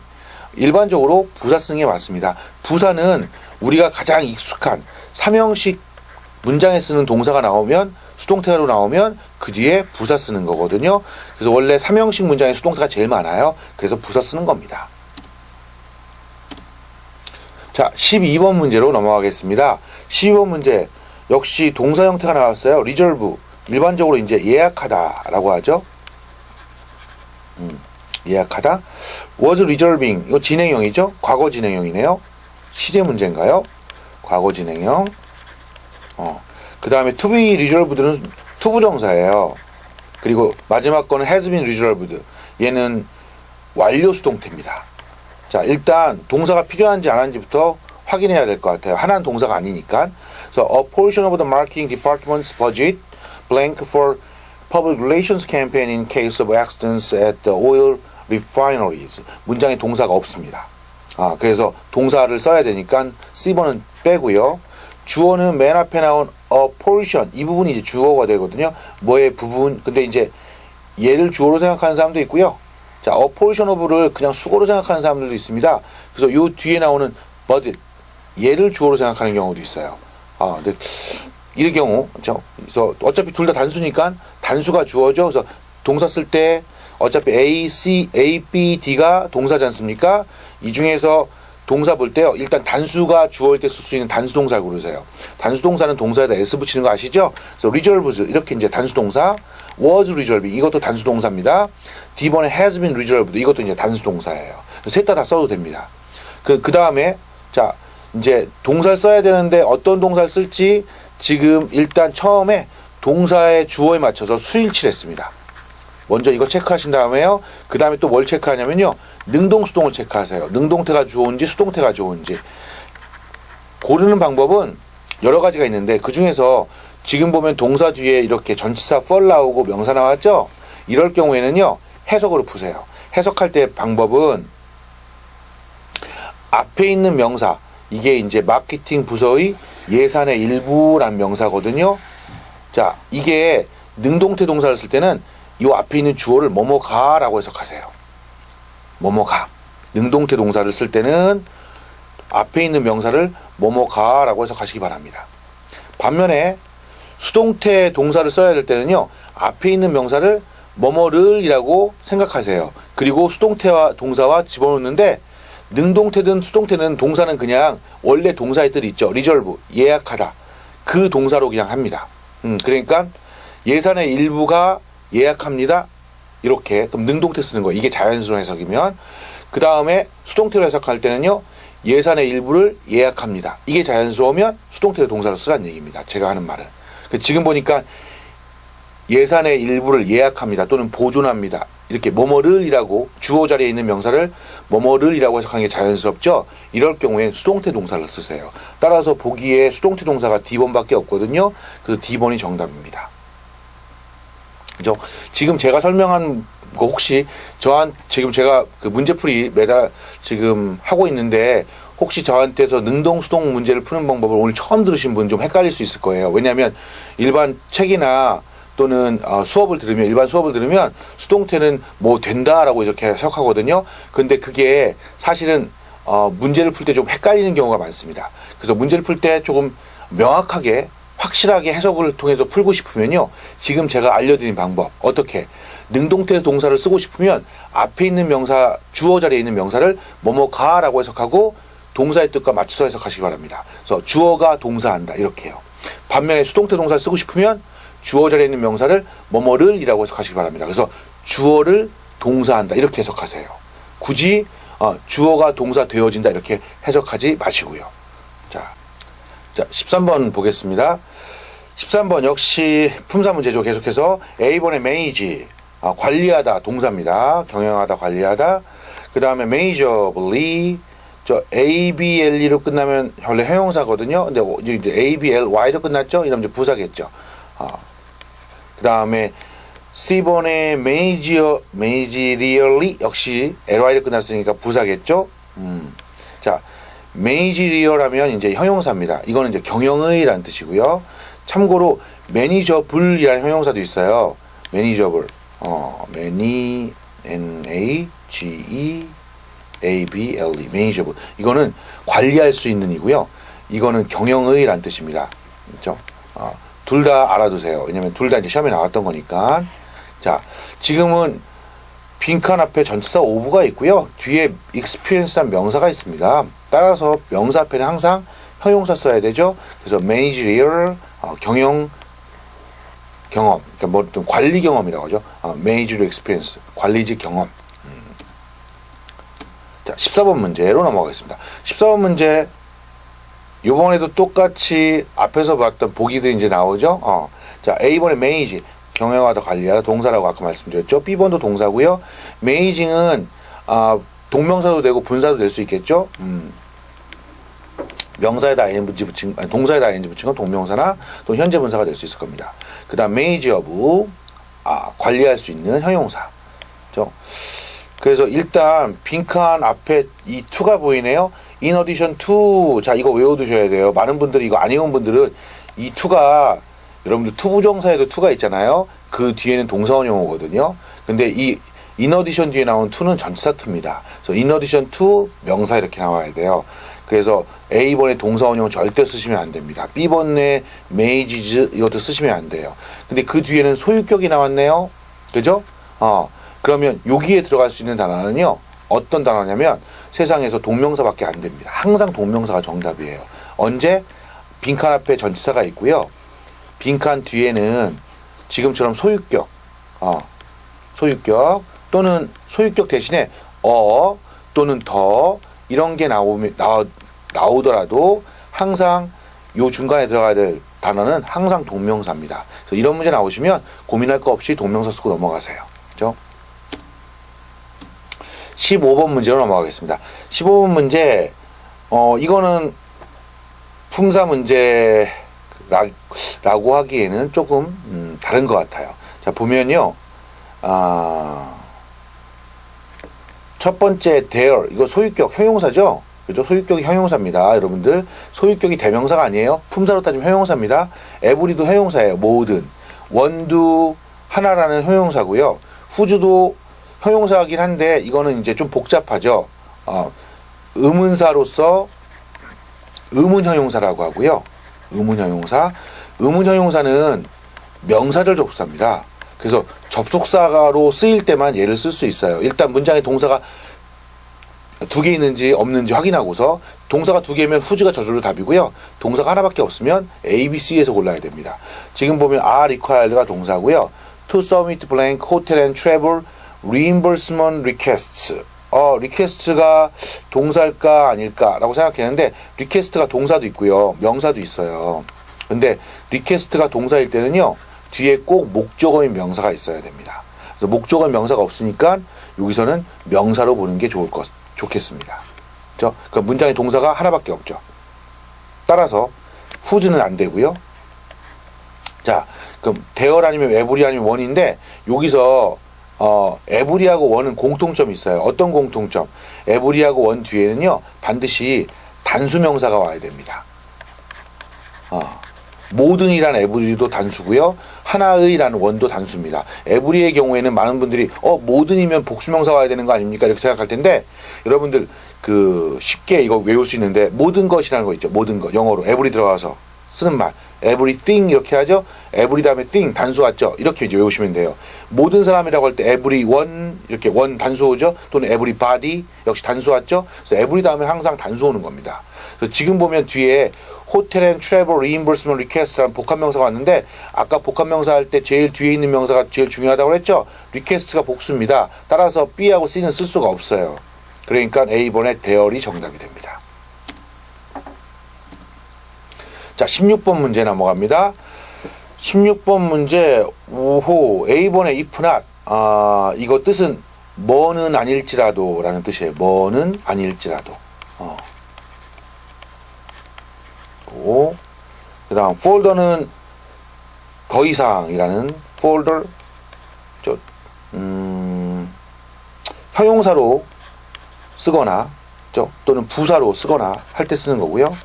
일반적으로 부사 쓰는 게 맞습니다. 부사는 우리가 가장 익숙한 3형식 문장에 쓰는 동사가 나오면 수동태로 나오면 그 뒤에 부사 쓰는 거거든요. 그래서 원래 3형식 문장에 수동태가 제일 많아요. 그래서 부사 쓰는 겁니다. 자, 12번 문제로 넘어가겠습니다. 12번 문제 역시 동사 형태가 나왔어요. reserve, 일반적으로 이제 예약하다라고 하죠. 예약하다. was reserving, 이거 진행형이죠. 과거 진행형이네요. 시제 문제인가요? 과거 진행형. 그 다음에 to be reserved는 투부정사예요. 그리고 마지막 거는 has been reserved. 얘는 완료 수동태입니다. 자, 일단 동사가 필요한지 안 한지부터 확인해야 될 것 같아요. 하나는 동사가 아니니까. 그래서 a portion of the marketing department's budget blank for public relations campaign in case of accidents at the oil refineries. 문장에 동사가 없습니다. 그래서 동사를 써야 되니까 C번은 빼고요. 주어는 맨 앞에 나온 a portion. 이 부분이 이제 주어가 되거든요. 뭐의 부분. 근데 이제 얘를 주어로 생각하는 사람도 있고요. 자, a portion of를 그냥 수거로 생각하는 사람들도 있습니다. 그래서 요 뒤에 나오는 budget. 얘를 주어로 생각하는 경우도 있어요. 근데 이 경우, 그래서 어차피 둘 다 단수니까 단수가 주어죠. 그래서 동사 쓸 때 어차피 A, C, A, B, D가 동사지 않습니까? 이 중에서 동사 볼 때요. 일단 단수가 주어일 때 쓸 수 있는 단수 동사를 고르세요. 단수 동사는 동사에다 S 붙이는 거 아시죠? 그래서 resolves 이렇게 이제 단수 동사, was resolving 이것도 단수 동사입니다. D번에 has been resolved 이것도 이제 단수 동사예요. 셋 다 써도 됩니다. 그 다음에 자 이제 동사를 써야 되는데 어떤 동사를 쓸지 지금 일단 처음에 동사의 주어에 맞춰서 수일치를 했습니다. 먼저 이거 체크하신 다음에요. 그 다음에 또 뭘 체크하냐면요. 능동, 수동을 체크하세요. 능동태가 주어인지 수동태가 주어인지. 고르는 방법은 여러 가지가 있는데 그 중에서 지금 보면 동사 뒤에 이렇게 전치사 for 나오고 명사 나왔죠? 이럴 경우에는요. 해석으로 푸세요. 해석할 때 방법은 앞에 있는 명사 이게 이제 마케팅 부서의 예산의 일부란 명사거든요. 자, 이게 능동태 동사를 쓸 때는 이 앞에 있는 주어를 뭐뭐가라고 해석하세요. 뭐뭐가. 능동태 동사를 쓸 때는 앞에 있는 명사를 뭐뭐가라고 해석하시기 바랍니다. 반면에 수동태 동사를 써야 될 때는요. 앞에 있는 명사를 뭐뭐를이라고 생각하세요. 그리고 수동태와 동사와 집어넣는데 능동태든 수동태는 동사는 그냥 원래 동사의 뜻이 있죠. resolve, 예약하다. 그 동사로 그냥 합니다. 그러니까 예산의 일부가 예약합니다. 이렇게 그럼 능동태 쓰는 거예요. 이게 자연스러운 해석이면 그 다음에 수동태로 해석할 때는요. 예산의 일부를 예약합니다. 이게 자연스러우면 수동태로 동사로 쓰라는 얘기입니다. 제가 하는 말은. 지금 보니까 예산의 일부를 예약합니다. 또는 보존합니다. 이렇게 뭐뭐를이라고 주어 자리에 있는 명사를 뭐뭐를이라고 해석하는 게 자연스럽죠. 이럴 경우에 수동태 동사를 쓰세요. 따라서 보기에 수동태 동사가 D번밖에 없거든요. 그래서 D번이 정답입니다. 그죠? 지금 제가 설명한 거 혹시 지금 제가 그 문제풀이 매달 지금 하고 있는데 혹시 저한테서 능동 수동 문제를 푸는 방법을 오늘 처음 들으신 분 좀 헷갈릴 수 있을 거예요. 왜냐하면 일반 책이나 또는 일반 수업을 들으면 수동태는 뭐 된다라고 이렇게 해석하거든요. 근데 그게 사실은 문제를 풀 때 좀 헷갈리는 경우가 많습니다. 그래서 문제를 풀 때 조금 명확하게 확실하게 해석을 통해서 풀고 싶으면요. 지금 제가 알려드린 방법 어떻게 능동태 동사를 쓰고 싶으면 앞에 있는 명사 주어 자리에 있는 명사를 뭐뭐가라고 해석하고 동사의 뜻과 맞춰서 해석하시기 바랍니다. 그래서 주어가 동사한다 이렇게요. 반면에 수동태 동사를 쓰고 싶으면 주어 자리에 있는 명사를 뭐뭐를이라고 해석하시기 바랍니다. 그래서 주어를 동사한다 이렇게 해석하세요. 굳이 주어가 동사 되어진다 이렇게 해석하지 마시고요. 자 13번 보겠습니다. 13번 역시 품사 문제죠. 계속해서 A번에 manage 관리하다 동사입니다. 경영하다 관리하다. 그 다음에 manageably ABLE로 끝나면 원래 형용사거든요. 근데 이제 ABLY로 끝났죠. 이러면 이제 부사겠죠. 그 다음에 C번에 managerially 역시 LY로 끝났으니까 부사겠죠. 자, managerial 하면 이제 형용사입니다. 이거는 이제 경영의라는 뜻이고요. 참고로 manageable이라는 형용사도 있어요. manageable. manageable. manageable. 이거는 관리할 수 있는이고요. 이거는 경영의라는 뜻입니다. 그렇죠? 둘 다 알아두세요. 왜냐면 둘 다 이제 시험에 나왔던 거니까. 자, 지금은 빈칸 앞에 전치사 of가 있고요. 뒤에 experience란 명사가 있습니다. 따라서 명사 앞에는 항상 형용사 써야 되죠. 그래서 managerial 경험, 그러니까 뭐 관리 경험이라고 하죠. managerial experience 관리직 경험. 자, 14번 문제로 넘어가겠습니다. 14번 문제 이번에도 똑같이 앞에서 봤던 보기들이 이제 나오죠. 자, A번에 manage 경영하다 관리하다 동사라고 아까 말씀드렸죠. B번도 동사고요. managing은 동명사도 되고 분사도 될 수 있겠죠. 명사에다 ing 붙인 동사에다 ing 붙인 건 동명사나 또 현재 분사가 될 수 있을 겁니다. 그다음 manage of 관리할 수 있는 형용사. 그죠? 그래서 일단 빈칸 앞에 이 to가 보이네요. In addition to. 자, 이거 외워두셔야 돼요. 많은 분들이 이거 안 외운 분들은 이 to가 여러분들 to 부정사에도 to가 있잖아요. 그 뒤에는 동사원 용어거든요. 근데 이 in addition 뒤에 나온 to는 전치사 to입니다. 그래서 in addition to 명사 이렇게 나와야 돼요. 그래서 A번에 동사원 용어 절대 쓰시면 안 됩니다. B번에 mages 이것도 쓰시면 안 돼요. 근데 그 뒤에는 소유격이 나왔네요. 그죠? 그러면 여기에 들어갈 수 있는 단어는요. 어떤 단어냐면 세상에서 동명사밖에 안 됩니다. 항상 동명사가 정답이에요. 언제? 빈칸 앞에 전치사가 있고요. 빈칸 뒤에는 지금처럼 소유격, 소유격 또는 소유격 대신에 또는 더 이런 게 나오더라도 항상 요 중간에 들어가야 될 단어는 항상 동명사입니다. 그래서 이런 문제 나오시면 고민할 거 없이 동명사 쓰고 넘어가세요. 그죠? 15번 문제로 넘어가겠습니다. 15번 문제, 이거는 품사 문제라고 하기에는 조금 다른 것 같아요. 자, 보면요. 첫 번째 there, 이거 소유격 형용사죠? 그죠? 소유격이 형용사입니다. 여러분들 소유격이 대명사가 아니에요. 품사로 따지면 형용사입니다. every도 형용사예요. 모든. 원도 하나라는 형용사고요. who도 형용사이긴 한데 이거는 이제 좀 복잡하죠. 의문사로서 의문형용사라고 하고요. 의문형용사는 명사절 접속사입니다. 그래서 접속사로 쓰일 때만 얘를 쓸 수 있어요. 일단 문장에 동사가 2개 있는지 없는지 확인하고서 동사가 2개면 후즈가 저절로 답이고요. 동사가 하나밖에 없으면 A, B, C에서 골라야 됩니다. 지금 보면 are required가 동사고요. to submit blank hotel and travel reimbursement requests. request가 동사일까 아닐까 라고 생각했는데 request가 동사도 있고요. 명사도 있어요. 근데 request가 동사일 때는요. 뒤에 꼭 목적어인 명사가 있어야 됩니다. 그래서 목적어인 명사가 없으니까 여기서는 명사로 보는 게 좋겠습니다. 그렇죠? 그러니까 문장에 동사가 하나밖에 없죠. 따라서 who's는 안 되고요. 자, 그럼 there 아니면 every 아니면 one인데 여기서 every하고 one은 공통점이 있어요. 어떤 공통점? every하고 one 뒤에는요. 반드시 단수명사가 와야 됩니다. 모든이라는 every도 단수고요. 하나의라는 원도 단수입니다. every의 경우에는 많은 분들이 모든이면 복수명사 와야 되는 거 아닙니까? 이렇게 생각할 텐데 여러분들 쉽게 이거 외울 수 있는데 모든 것이라는 거 있죠. 모든 것. 영어로 every 들어가서 쓰는 말. everything 이렇게 하죠. every 다음에 thing 단수 왔죠. 이렇게 이제 외우시면 돼요. 모든 사람이라고 할 때 everyone 이렇게 one 단수 오죠. 또는 everybody 역시 단수 왔죠. 그래서 every 다음에 항상 단수 오는 겁니다. 그래서 지금 보면 뒤에 hotel and travel reimbursement request라는 복합명사가 왔는데 아까 복합명사 할 때 제일 뒤에 있는 명사가 제일 중요하다고 했죠. request가 복수입니다. 따라서 B하고 C는 쓸 수가 없어요. 그러니까 A번에 there이 정답이 됩니다. 자, 16번 문제 넘어갑니다. 16번 문제, A번에 if not, 이거 뜻은 뭐는 아닐지라도 라는 뜻이에요. 뭐는 아닐지라도. 그 다음, 폴더는 더 이상이라는 폴더, 형용사로 쓰거나, 또는 부사로 쓰거나 할 때 쓰는 거고요.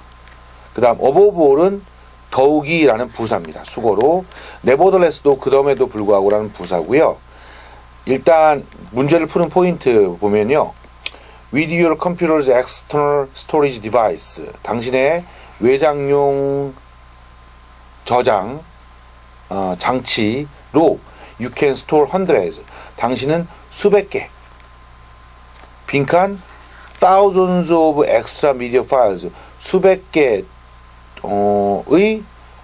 그 다음 above all은 더욱이라는 부사입니다. 수고로. nevertheless도 그럼에도 불구하고라는 부사고요. 일단 문제를 푸는 포인트 보면요. with your computer's external storage device. 당신의 외장용 저장 장치로 you can store hundreds. 당신은 수백 개 빈칸 thousands of extra media files. 수백 개의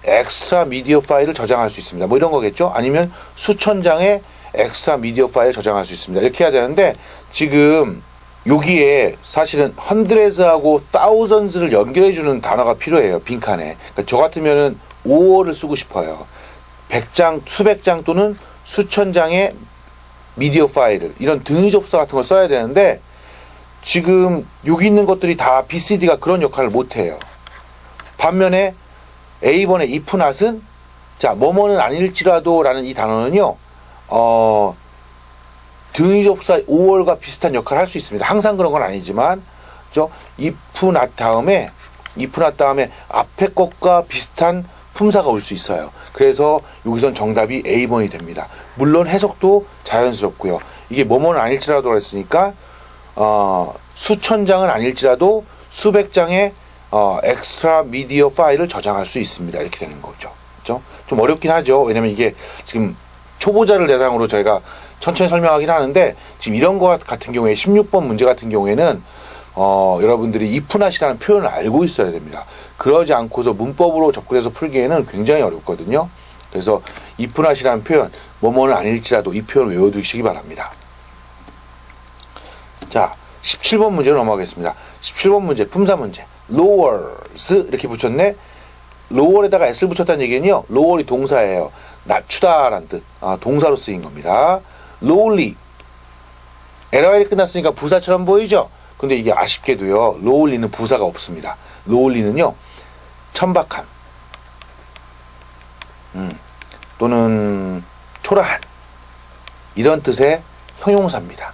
엑스트라 미디어 파일을 저장할 수 있습니다. 뭐 이런 거겠죠? 아니면 수천 장의 엑스트라 미디어 파일을 저장할 수 있습니다. 이렇게 해야 되는데 지금 여기에 사실은 hundreds하고 thousands를 연결해주는 단어가 필요해요. 빈칸에. 그러니까 저 같으면은 5어를 쓰고 싶어요. 100장, 수백 장 또는 수천 장의 미디어 파일을 이런 등위 접수 같은 걸 써야 되는데 지금 여기 있는 것들이 다 BCD가 그런 역할을 못해요. 반면에 A번의 if not은 자 뭐뭐는 아닐지라도 라는 이 단어는요 등위 접사 5월과 비슷한 역할을 할 수 있습니다. 항상 그런 건 아니지만, 그죠? if not 다음에 앞에 것과 비슷한 품사가 올 수 있어요. 그래서 여기선 정답이 A번이 됩니다. 물론 해석도 자연스럽고요. 이게 뭐뭐는 아닐지라도 그랬으니까 수천 장은 아닐지라도 수백 장의 엑스트라 미디어 파일을 저장할 수 있습니다. 이렇게 되는 거죠. 그렇죠? 좀 어렵긴 하죠. 왜냐면 이게 지금 초보자를 대상으로 저희가 천천히 설명하긴 하는데, 지금 이런 것 같은 경우에 16번 문제 같은 경우에는 여러분들이 if not이라는 표현을 알고 있어야 됩니다. 그러지 않고서 문법으로 접근해서 풀기에는 굉장히 어렵거든요. 그래서 if not이라는 표현, 뭐뭐는 아닐지라도 이 표현을 외워두시기 바랍니다. 자, 17번 문제로 넘어가겠습니다. 17번 문제, 품사 문제. lowers 이렇게 붙였네. lower에다가 s를 붙였다는 얘기는요, lower이 동사예요. 낮추다라는 뜻, 동사로 쓰인 겁니다. lowly, ly이 끝났으니까 부사처럼 보이죠? 근데 이게 아쉽게도요, lowly는 부사가 없습니다. lowly는요, 천박한, 또는 초라한, 이런 뜻의 형용사입니다.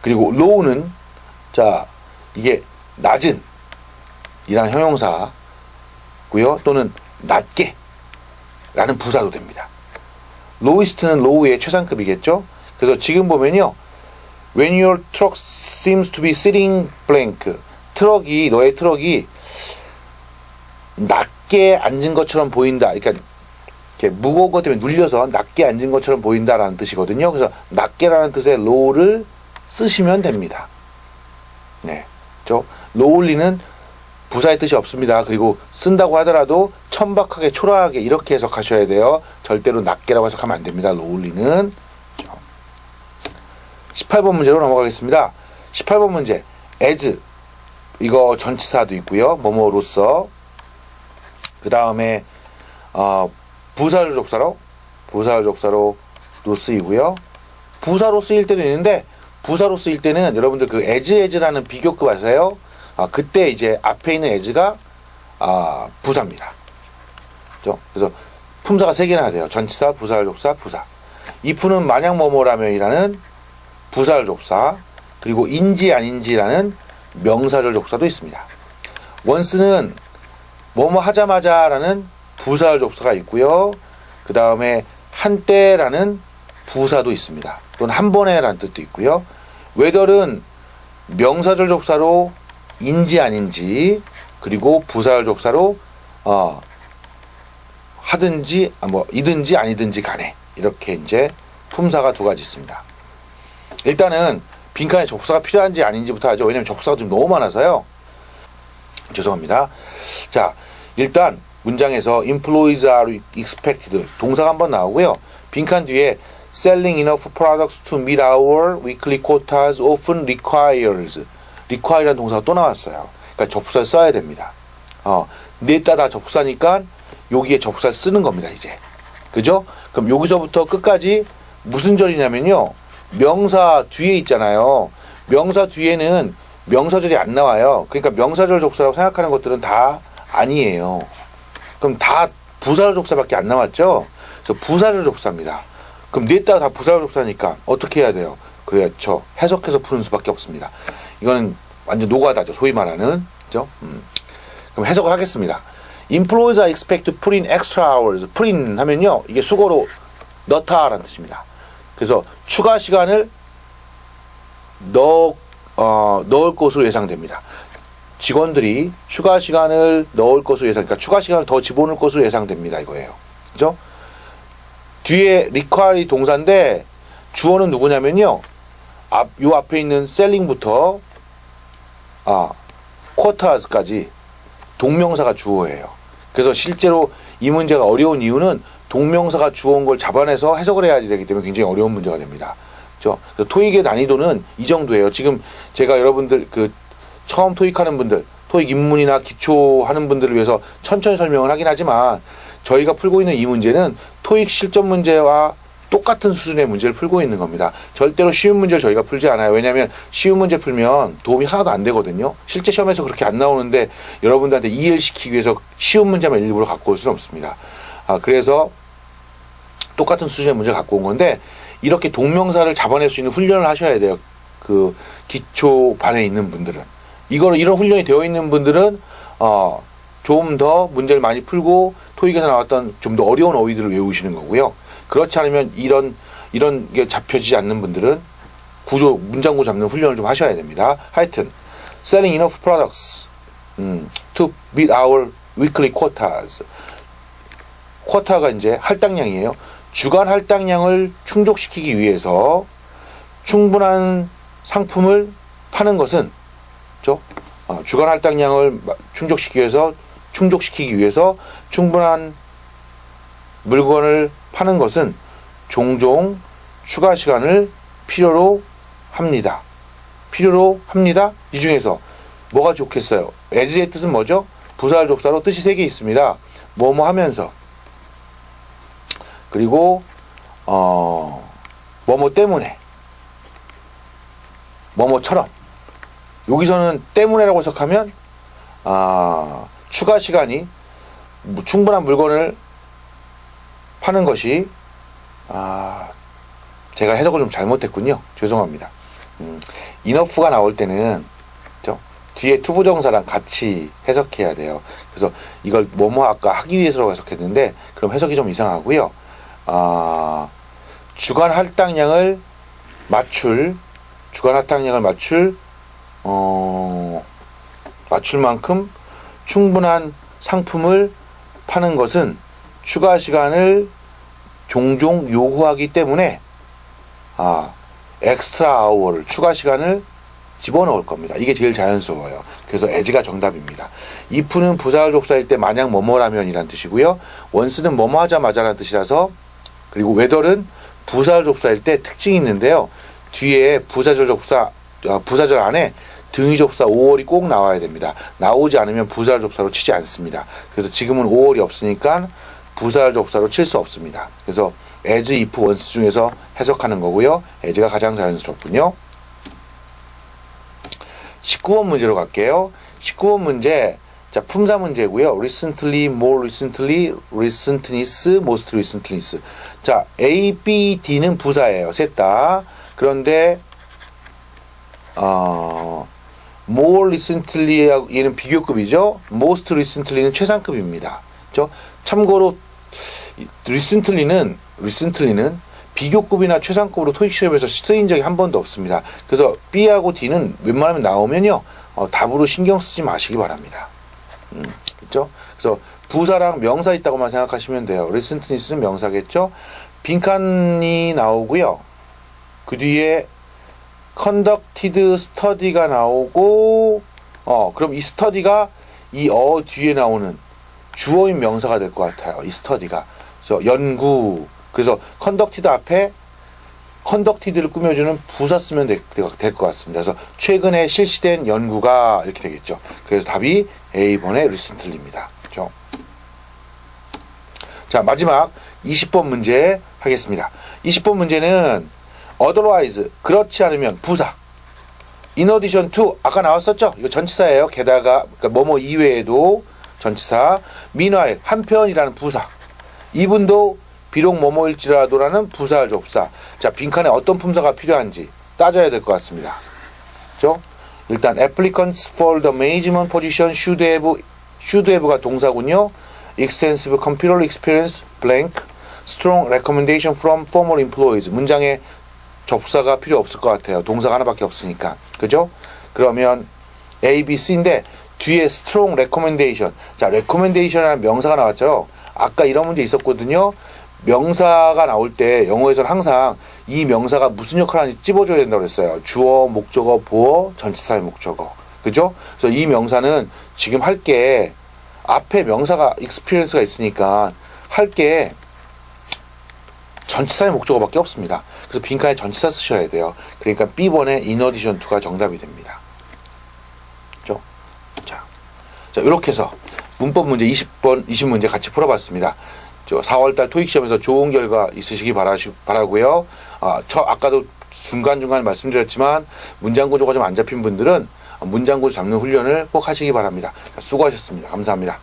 그리고 low는, 자, 이게 낮은, 이란 형용사고요, 또는 낮게, 라는 부사도 됩니다. lowest는 low의 최상급이겠죠? 그래서 지금 보면요, when your truck seems to be sitting blank, 너의 트럭이 낮게 앉은 것처럼 보인다. 그러니까 이렇게 무거운 것 때문에 눌려서 낮게 앉은 것처럼 보인다라는 뜻이거든요. 그래서 낮게라는 뜻의 low를 쓰시면 됩니다. 네, lowly는 부사의 뜻이 없습니다. 그리고 쓴다고 하더라도 천박하게, 초라하게 이렇게 해석하셔야 돼요. 절대로 낮게라고 해석하면 안 됩니다. lowly는. 18번 문제로 넘어가겠습니다. 18번 문제, as, 이거 전치사도 있고요. 뭐뭐로서. 그 다음에 부사절 접사로도 쓰이고요. 부사로 쓰일 때도 있는데, 부사로 쓰일 때는 여러분들 그 as라는 비교급 아세요? 그때 이제 앞에 있는 as가 부사입니다. 그렇죠? 그래서 품사가 3개나 돼요. 전치사, 부사절 접사, 부사. if는 만약 뭐뭐라면이라는 부사절 접사, 그리고 인지 아닌지라는 명사절 접사도 있습니다. once는 뭐뭐 하자마자라는 부사절 접사가 있고요. 그 다음에 한때라는 부사도 있습니다. 또는 한 번에라는 뜻도 있고요. whether는 명사절 접사로 인지 아닌지, 그리고 부사절 접사로 하든지 이든지 아니든지 간에, 이렇게 이제 품사가 2가지 있습니다. 일단은 빈칸에 접사가 필요한지 아닌지부터 하죠. 왜냐면 접사가 좀 너무 많아서요. 죄송합니다. 자, 일단 문장에서 employees are expected, 동사가 한번 나오고요. 빈칸 뒤에 selling enough products to meet our weekly quotas often require라는 동사가 또 나왔어요. 그러니까 접사를 써야 됩니다. 넷 다 접사니까 여기에 접사를 쓰는 겁니다, 이제. 그죠? 그럼 여기서부터 끝까지 무슨 절이냐면요, 명사 뒤에 있잖아요. 명사 뒤에는 명사절이 안 나와요. 그러니까 명사절 접사라고 생각하는 것들은 다 아니에요. 그럼 다 부사절 접사밖에 안 나왔죠? 그래서 부사절 접사입니다. 그럼 넷 다 부사절 접사니까 어떻게 해야 돼요? 그렇죠. 해석해서 푸는 수밖에 없습니다. 이거는 완전 노가다죠. 소위 말하는. 그죠? 그럼 해석을 하겠습니다. Employees are expected to put in extra hours. put in 하면요, 이게 수거로 넣다라는 뜻입니다. 그래서 추가 시간을 넣을 것으로 예상됩니다. 직원들이 추가 시간을 넣을 것으로 그러니까 추가 시간을 더 집어넣을 것으로 예상됩니다. 이거예요. 그죠? 뒤에 require 동사인데 주어는 누구냐면요, 요 앞에 있는 selling부터 quotas까지 동명사가 주어예요. 그래서 실제로 이 문제가 어려운 이유는 동명사가 주어인 걸 잡아내서 해석을 해야 되기 때문에 굉장히 어려운 문제가 됩니다. 그렇죠? 토익의 난이도는 이 정도예요. 지금 제가 여러분들 처음 토익하는 분들, 토익 입문이나 기초 하는 분들을 위해서 천천히 설명을 하긴 하지만, 저희가 풀고 있는 이 문제는 토익 실전 문제와 똑같은 수준의 문제를 풀고 있는 겁니다. 절대로 쉬운 문제를 저희가 풀지 않아요. 왜냐하면 쉬운 문제 풀면 도움이 하나도 안 되거든요. 실제 시험에서 그렇게 안 나오는데 여러분들한테 이해를 시키기 위해서 쉬운 문제만 일부러 갖고 올 수는 없습니다. 그래서 똑같은 수준의 문제를 갖고 온 건데 이렇게 동명사를 잡아낼 수 있는 훈련을 하셔야 돼요. 그 기초반에 있는 분들은 이런 훈련이 되어 있는 분들은 좀 더 문제를 많이 풀고 토익에서 나왔던 좀 더 어려운 어휘들을 외우시는 거고요. 그렇지 않으면 이런 게 잡혀지지 않는 분들은 문장 구조 잡는 훈련을 좀 하셔야 됩니다. 하여튼 selling enough products to meet our weekly quotas. 쿼타가 이제 할당량이에요. 주간 할당량을 충족시키기 위해서 충분한 상품을 파는 것은 그렇죠? 주간 할당량을 충족시키기 위해서 충분한 물건을 파는 것은 종종 추가 시간을 필요로 합니다. 이 중에서 뭐가 좋겠어요? as의 뜻은 뭐죠? 부사절족사로 뜻이 3개 있습니다. 뭐뭐 하면서 그리고 뭐뭐 때문에 뭐뭐처럼 여기서는 때문에라고 해석하면 추가 시간이 충분한 물건을 파는 것이 제가 해석을 좀 잘못했군요. 죄송합니다. enough가 나올 때는 뒤에 투부정사랑 같이 해석해야 돼요. 그래서 이걸 뭐뭐 아까 하기 위해서라고 해석했는데 그럼 해석이 좀 이상하고요. 주간 할당량을 맞출 만큼 충분한 상품을 파는 것은 추가 시간을 종종 요구하기 때문에 엑스트라 아워를 추가 시간을 집어넣을 겁니다. 이게 제일 자연스러워요. 그래서 as가 정답입니다. if는 부사절족사일 때 만약 뭐뭐라면이란 뜻이고요. once는 뭐뭐 하자마자라는 뜻이라서 그리고 whether는 부사절족사일 때 특징이 있는데요. 뒤에 부사절 안에 등위접사 5월이 꼭 나와야 됩니다. 나오지 않으면 부사절족사로 치지 않습니다. 그래서 지금은 5월이 없으니까 부사절족사로 칠 수 없습니다. 그래서 as, if, once 중에서 해석하는 거고요. as가 가장 자연스럽군요. 19번 문제로 갈게요. 19번 문제, 자, 품사 문제고요. recently, more recently, recentness, most recentness. 자, A, B, D는 부사예요. 셋 다. 그런데 more recently 얘는 비교급이죠. most recently는 최상급입니다. 그렇죠? 참고로 recently는 비교급이나 최상급으로 토익 시험에서 쓰인 적이 한 번도 없습니다. 그래서 B하고 D는 웬만하면 나오면요 답으로 신경 쓰지 마시기 바랍니다. 그렇죠? 그래서 부사랑 명사 있다고만 생각하시면 돼요. recentness는 명사겠죠. 빈칸이 나오고요. 그 뒤에 conducted study가 나오고 그럼 이 study가 이 뒤에 나오는 주어인 명사가 될 것 같아요. 이 study가. 그래서 연구. 그래서 conducted 앞에 conducted를 꾸며주는 부사 쓰면 될 것 같습니다. 그래서 최근에 실시된 연구가 이렇게 되겠죠. 그래서 답이 A번의 recently입니다. 그렇죠? 자, 마지막 20번 문제 하겠습니다. 20번 문제는 otherwise, 그렇지 않으면 부사. in addition to, 아까 나왔었죠? 이거 전치사예요. 게다가, 그러니까 뭐뭐 이외에도 전치사. meanwhile, 한편이라는 부사. 이분도 비록 뭐뭐일지라도라는 부사접사. 자, 빈칸에 어떤 품사가 필요한지 따져야 될 것 같습니다. 그렇죠? 일단 applicants for the management position should have가 동사군요. extensive computer experience blank strong recommendation from former employees. 문장에 접사가 필요 없을 것 같아요. 동사가 하나밖에 없으니까. 그죠? 그러면 A, B, C인데 뒤에 strong recommendation. 자, recommendation이라는 명사가 나왔죠. 아까 이런 문제 있었거든요. 명사가 나올 때 영어에서는 항상 이 명사가 무슨 역할을 하는지 찝어줘야 된다고 그랬어요. 주어, 목적어, 보어, 전치사의 목적어. 그죠? 그래서 이 명사는 지금 할 게 앞에 명사가 experience가 있으니까 할 게 전치사의 목적어밖에 없습니다. 그래서 빈칸에 전치사 쓰셔야 돼요. 그러니까 B번의 in addition to가 정답이 됩니다. 그죠? 자, 이렇게 해서 문법 문제 20문제 같이 풀어봤습니다. 4월달 토익 시험에서 좋은 결과 있으시기 바라고요. 아까도 중간중간 말씀드렸지만 문장 구조가 좀 안 잡힌 분들은 문장 구조 잡는 훈련을 꼭 하시기 바랍니다. 수고하셨습니다. 감사합니다.